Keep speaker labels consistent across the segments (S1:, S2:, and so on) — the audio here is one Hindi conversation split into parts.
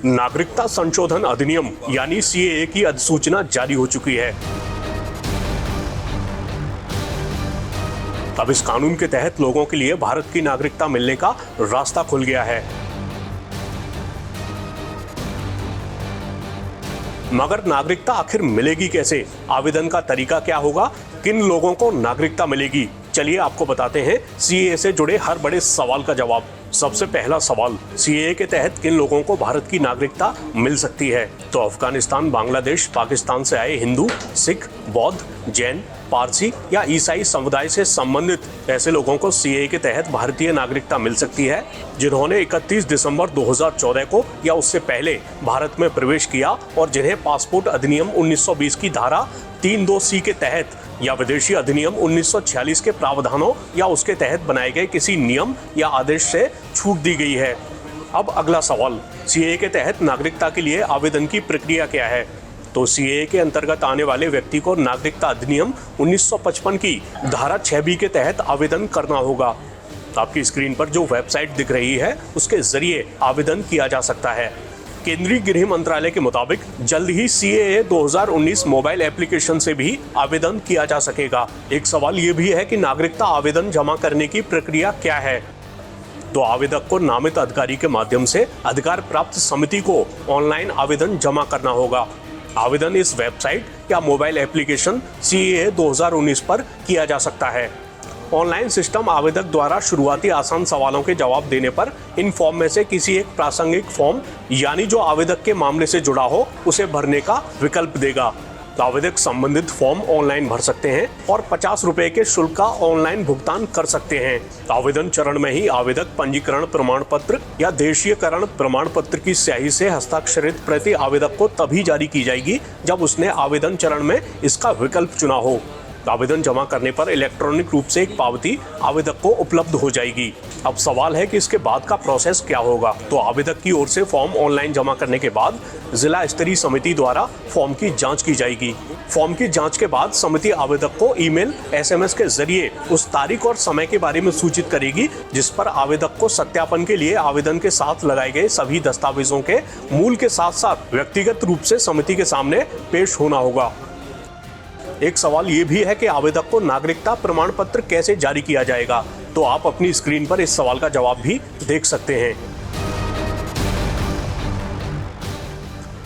S1: नागरिकता संशोधन अधिनियम यानी सीएए की अधिसूचना जारी हो चुकी है। अब इस कानून के तहत लोगों के लिए भारत की नागरिकता मिलने का रास्ता खुल गया है। मगर नागरिकता आखिर मिलेगी कैसे? आवेदन का तरीका क्या होगा? किन लोगों को नागरिकता मिलेगी? चलिए आपको बताते हैं सीएए से जुड़े हर बड़े सवाल का जवाब। सबसे पहला सवाल, सीएए के तहत किन लोगों को भारत की नागरिकता मिल सकती है? तो अफगानिस्तान, बांग्लादेश, पाकिस्तान से आए हिंदू, सिख, बौद्ध, जैन, पारसी या ईसाई समुदाय से संबंधित ऐसे लोगों को सीएए के तहत भारतीय नागरिकता मिल सकती है जिन्होंने 31 दिसंबर 2014 को या उससे पहले भारत में प्रवेश किया और जिन्हें पासपोर्ट अधिनियम 1920 की धारा 3(2)(c) के तहत या विदेशी अधिनियम 1946 के प्रावधानों या उसके तहत बनाए गए किसी नियम या आदेश से छूट दी गई है। अब अगला सवाल, सीएए के तहत नागरिकता के लिए आवेदन की प्रक्रिया क्या है? तो सीएए के अंतर्गत आने वाले व्यक्ति को नागरिकता अधिनियम 1955 की धारा 6B के तहत आवेदन करना होगा। आपकी स्क्रीन पर जो वेबसाइट दिख रही है उसके जरिए आवेदन किया जा सकता है। केंद्रीय गृह मंत्रालय के मुताबिक जल्द ही सीएए 2019 मोबाइल एप्लीकेशन से भी आवेदन किया जा सकेगा। एक सवाल ये भी है कि नागरिकता आवेदन जमा करने की प्रक्रिया क्या है? तो आवेदक को नामित अधिकारी के माध्यम से अधिकार प्राप्त समिति को ऑनलाइन आवेदन जमा करना होगा। आवेदन इस वेबसाइट या मोबाइल एप्लीकेशन सीएए 2019 पर किया जा सकता है। ऑनलाइन सिस्टम आवेदक द्वारा शुरुआती आसान सवालों के जवाब देने पर इन फॉर्म में से किसी एक प्रासंगिक फॉर्म यानी जो आवेदक के मामले से जुड़ा हो उसे भरने का विकल्प देगा। तो आवेदक संबंधित फॉर्म ऑनलाइन भर सकते हैं और 50 रुपए के शुल्क का ऑनलाइन भुगतान कर सकते हैं। आवेदन चरण में ही आवेदक पंजीकरण प्रमाण पत्र या देशीयकरण प्रमाण पत्र की स्याही से हस्ताक्षरित प्रति आवेदक को तभी जारी की जाएगी जब उसने आवेदन चरण में इसका विकल्प चुना हो। आवेदन जमा करने पर इलेक्ट्रॉनिक रूप से एक पावती आवेदक को उपलब्ध हो जाएगी। अब सवाल है कि इसके बाद का प्रोसेस क्या होगा? तो आवेदक की ओर से फॉर्म ऑनलाइन जमा करने के बाद जिला स्तरीय समिति द्वारा फॉर्म की जांच की जाएगी। फॉर्म की जांच के बाद समिति आवेदक को ईमेल, एसएमएस के जरिए उस तारीख और समय के बारे में सूचित करेगी जिस पर आवेदक को सत्यापन के लिए आवेदन के साथ लगाए गए सभी दस्तावेजों के मूल के साथ साथ व्यक्तिगत रूप से समिति के सामने पेश होना होगा। एक सवाल ये भी है कि आवेदक को नागरिकता प्रमाण पत्र कैसे जारी किया जाएगा? तो आप अपनी स्क्रीन पर इस सवाल का जवाब भी देख सकते हैं।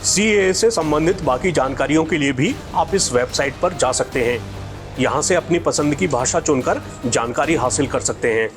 S1: सीएए से संबंधित बाकी जानकारियों के लिए भी आप इस वेबसाइट पर जा सकते हैं। यहां से अपनी पसंद की भाषा चुनकर जानकारी हासिल कर सकते हैं।